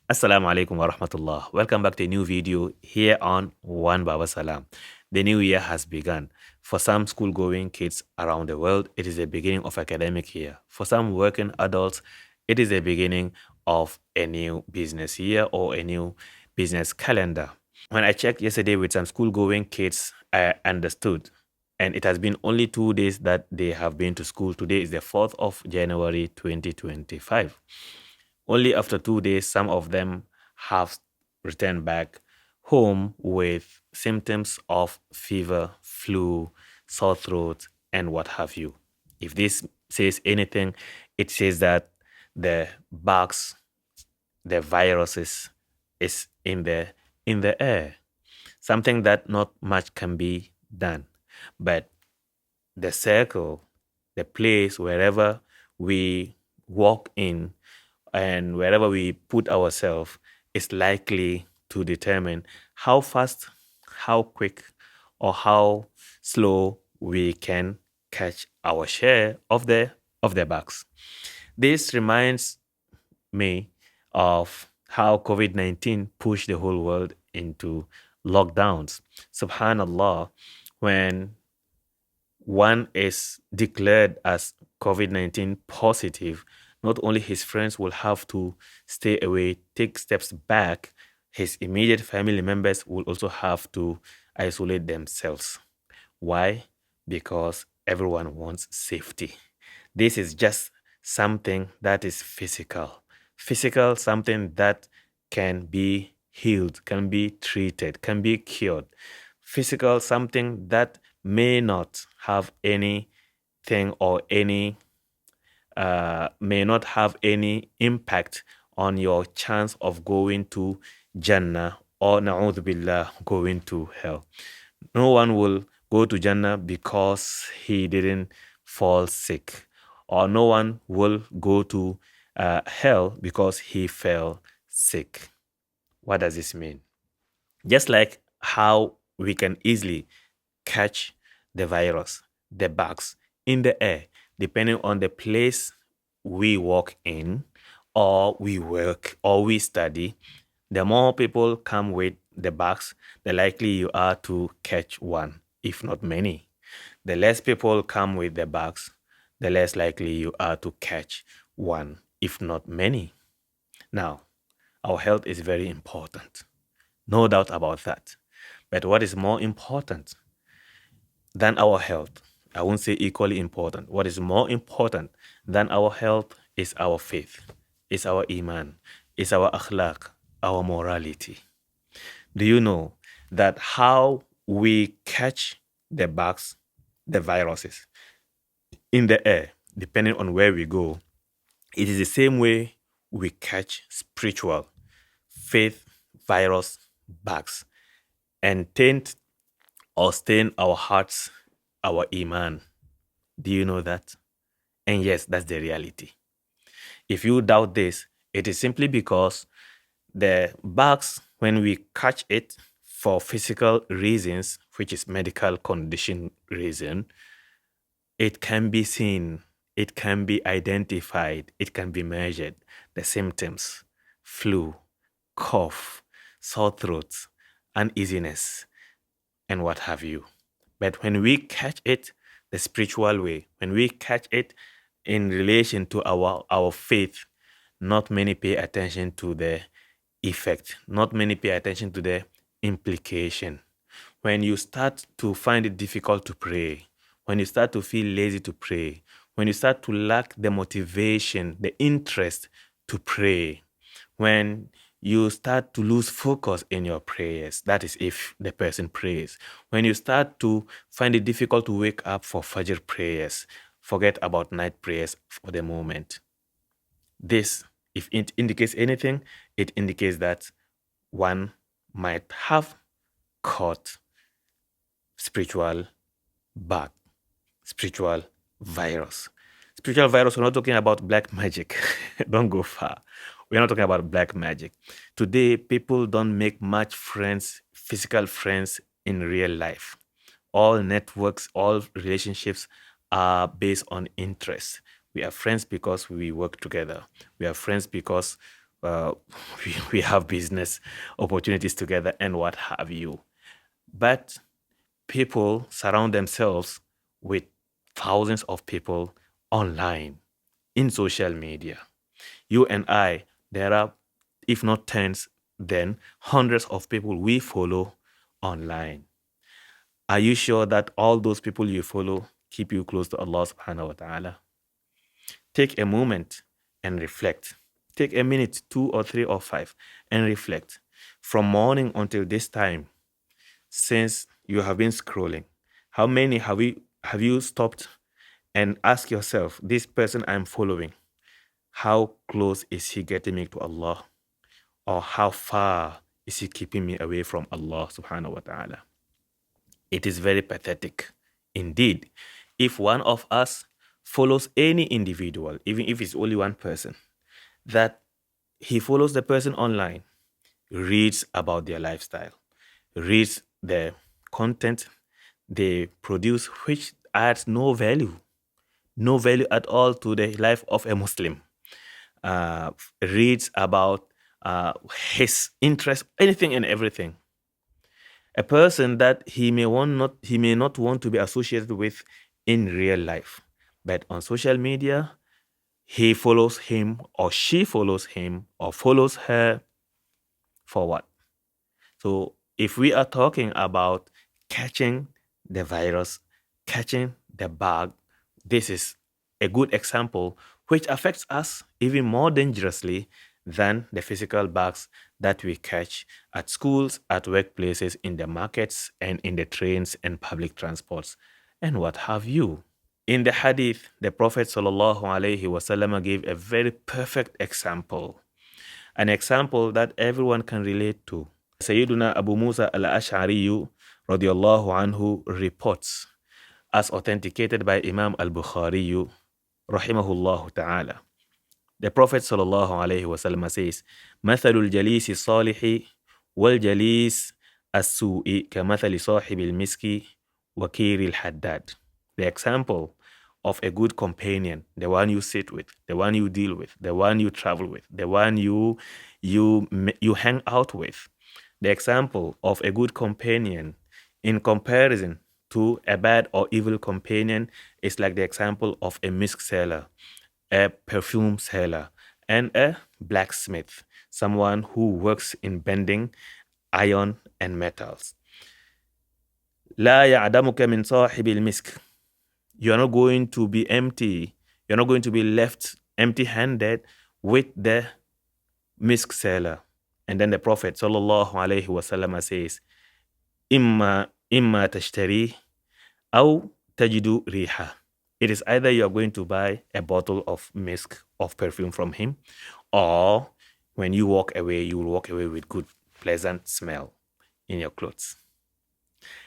Assalamu alaikum wa rahmatullah. Welcome back to a new video here on One Baba Salam. The new year has begun. For some school going kids around the world, it is the beginning of academic year. For some working adults, it is the beginning of a new business year or a new business calendar. When I checked yesterday with some school going kids, I understood. And it has been only 2 days that they have been to school. Today is the 4th of January 2025. Only after 2 days, some of them have returned back home with symptoms of fever, flu, sore throat, and what have you. If this says anything, it says that the bugs, the viruses, is in the air. Something that not much can be done. But the circle, the place wherever we walk in and wherever we put ourselves is likely to determine how fast, how quick, or how slow we can catch our share of the bugs. This reminds me of how COVID-19 pushed the whole world into lockdowns. Subhanallah, when one is declared as COVID-19 positive, not only his friends will have to stay away, take steps back, his immediate family members will also have to isolate themselves. Why? Because everyone wants safety. This is just something that is physical. Physical, something that can be healed, can be treated, can be cured. Physical, something that may not have anything or may not have any impact on your chance of going to Jannah or na'udhu billah, going to hell. No one will go to Jannah because he didn't fall sick, or no one will go to hell because he fell sick. What does this mean? Just like how we can easily catch the virus, the bugs in the air, depending on the place we walk in, or we work, or we study. The more people come with the bugs, the likely you are to catch one, if not many. The less people come with the bugs, the less likely you are to catch one, if not many. Now, our health is very important. No doubt about that. But what is more important than our health? I won't say equally important. What is more important than our health is our faith, is our iman, is our akhlaq, our morality. Do you know that how we catch the bugs, the viruses in the air, depending on where we go, it is the same way we catch spiritual faith virus bugs and taint or stain our hearts, our iman. Do you know that? And yes, that's the reality. If you doubt this, it is simply because the bugs, when we catch it for physical reasons, which is medical condition reason, it can be seen, it can be identified, it can be measured. The symptoms, flu, cough, sore throats, uneasiness, and what have you. But when we catch it the spiritual way, when we catch it in relation to our faith, not many pay attention to the effect, not many pay attention to the implication. When you start to find it difficult to pray, when you start to feel lazy to pray, when you start to lack the motivation, the interest to pray, when you start to lose focus in your prayers, that is if the person prays, when you start to find it difficult to wake up for Fajr prayers, forget about night prayers for the moment. This, if it indicates anything, it indicates that one might have caught spiritual bug, spiritual virus. Spiritual virus, we're not talking about black magic. Don't go far. We're not talking about black magic. Today, people don't make much friends, physical friends in real life. All networks, all relationships are based on interest. We are friends because we work together. We are friends because uh, we have business opportunities together and what have you. But people surround themselves with thousands of people online in social media. You and I, there are, if not tens, then hundreds of people we follow online. Are you sure that all those people you follow keep you close to Allah subhanahu wa ta'ala? Take a moment and reflect. Take a minute, 2 or 3 or 5, and reflect. From morning until this time, since you have been scrolling, how many have you stopped and ask yourself, this person I'm following, how close is he getting me to Allah? Or how far is he keeping me away from Allah subhanahu wa ta'ala? It is very pathetic. Indeed, if one of us follows any individual, even if it's only one person, that he follows the person online, reads about their lifestyle, reads the content they produce, which adds no value at all to the life of a Muslim, reads about his interest, anything and everything. A person that he may not want to be associated with in real life, but on social media, he follows him or she follows him or follows her for what? So if we are talking about catching the virus, catching the bug, this is a good example which affects us even more dangerously than the physical bugs that we catch at schools, at workplaces, in the markets, and in the trains and public transports, and what have you. In the hadith, the Prophet ﷺ gave a very perfect example, an example that everyone can relate to. Sayyiduna Abu Musa al-Ash'ari radiyallahu anhu reports, as authenticated by Imam al-Bukhari rahimahullah ta'ala. The Prophet sallallahu alayhi wasallam says, مثل الجليس الصالح والجليس السوء كمثل صاحب المسك وكير الحداد. The example of a good companion, the one you sit with, the one you deal with, the one you travel with, the one you hang out with. The example of a good companion in comparison to a bad or evil companion is like the example of a misk seller, a perfume seller, and a blacksmith, someone who works in bending iron and metals. لا يعدمك من صاحب المسك. You're not going to be empty. You're not going to be left empty-handed with the misk seller. And then the Prophet sallallahu alaihi wasallam says, إما تشتري أو تجد ريحة. It is either you are going to buy a bottle of misk, of perfume from him, or when you walk away, you will walk away with good, pleasant smell in your clothes.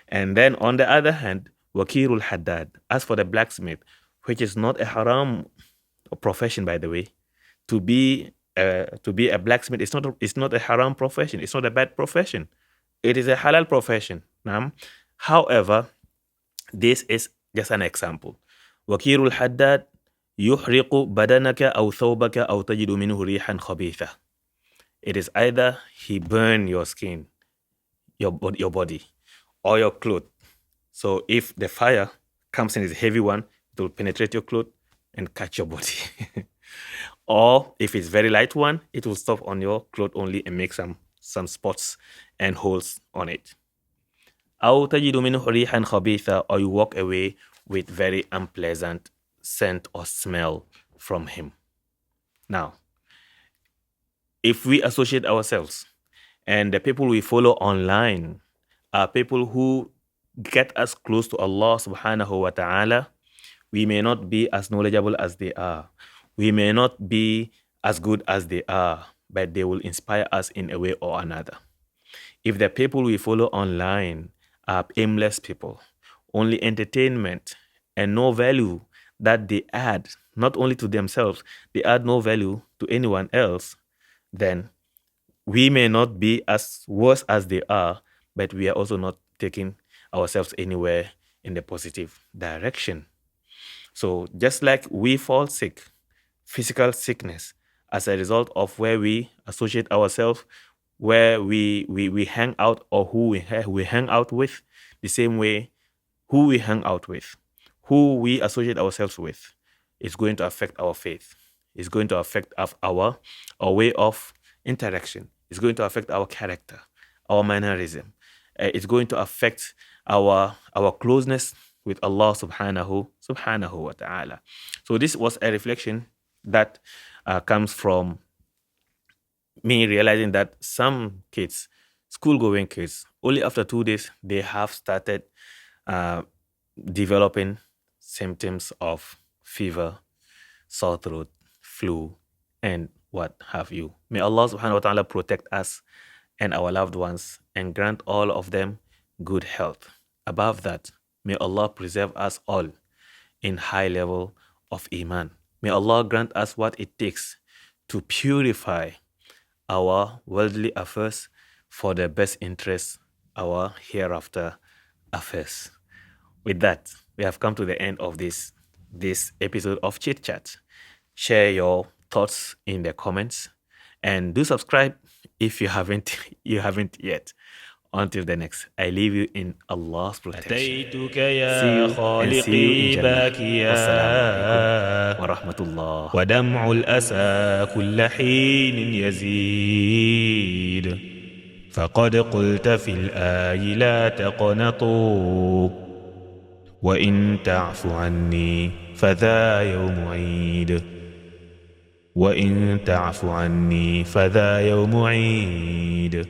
And then on the other hand, Wakirul Haddad, as for the blacksmith, which is not a haram profession, by the way, to be a blacksmith, it's not a haram profession. It's not a bad profession. It is a halal profession. However, this is just an example. وكير الحداد يحرق بدنك أو ثوبك أو تجد منه ريحا خبيثة. It is either he burn your skin, your body, or your clothes. So if the fire comes in is a heavy one, it will penetrate your clothes and catch your body. Or if it's very light one, it will stop on your clothes only and make some spots and holes on it. أو تجد منه ريحا خبيثة, or you walk away with very unpleasant scent or smell from him. Now, if we associate ourselves and the people we follow online are people who get us close to Allah subhanahu wa ta'ala, we may not be as knowledgeable as they are. We may not be as good as they are, but they will inspire us in a way or another. If the people we follow online are aimless people, only entertainment and no value that they add, not only to themselves, they add no value to anyone else, then we may not be as worse as they are, but we are also not taking ourselves anywhere in the positive direction. So just like we fall sick, physical sickness, as a result of where we associate ourselves, where we hang out, or who we hang out with. The same way, who we hang out with, who we associate ourselves with, is going to affect our faith. It's going to affect our way of interaction. It's going to affect our character, our mannerism. It's going to affect our closeness with Allah subhanahu wa ta'ala. So this was a reflection that comes from me realizing that some kids, school-going kids, only after 2 days, they have started developing symptoms of fever, sore throat, flu, and what have you. May Allah subhanahu wa ta'ala protect us and our loved ones and grant all of them good health. Above that, may Allah preserve us all in high level of Iman. May Allah grant us what it takes to purify our worldly affairs for the best interest our hereafter affairs. With that, we have come to the end of this episode of Chit Chat. Share your thoughts in the comments and do subscribe if you haven't yet. Until the next, I leave you in Allah's protection. أتيتك See يا you and see you in خالقي Jannah. باكيا Wassalamu alaikum wa rahmatullah. ودمع الأسى كل حين يزيد فقد قلت في الآي لا تقنطوا وإن تعف عني فذا يوم عيد وإن تعف عني فذا يوم عيد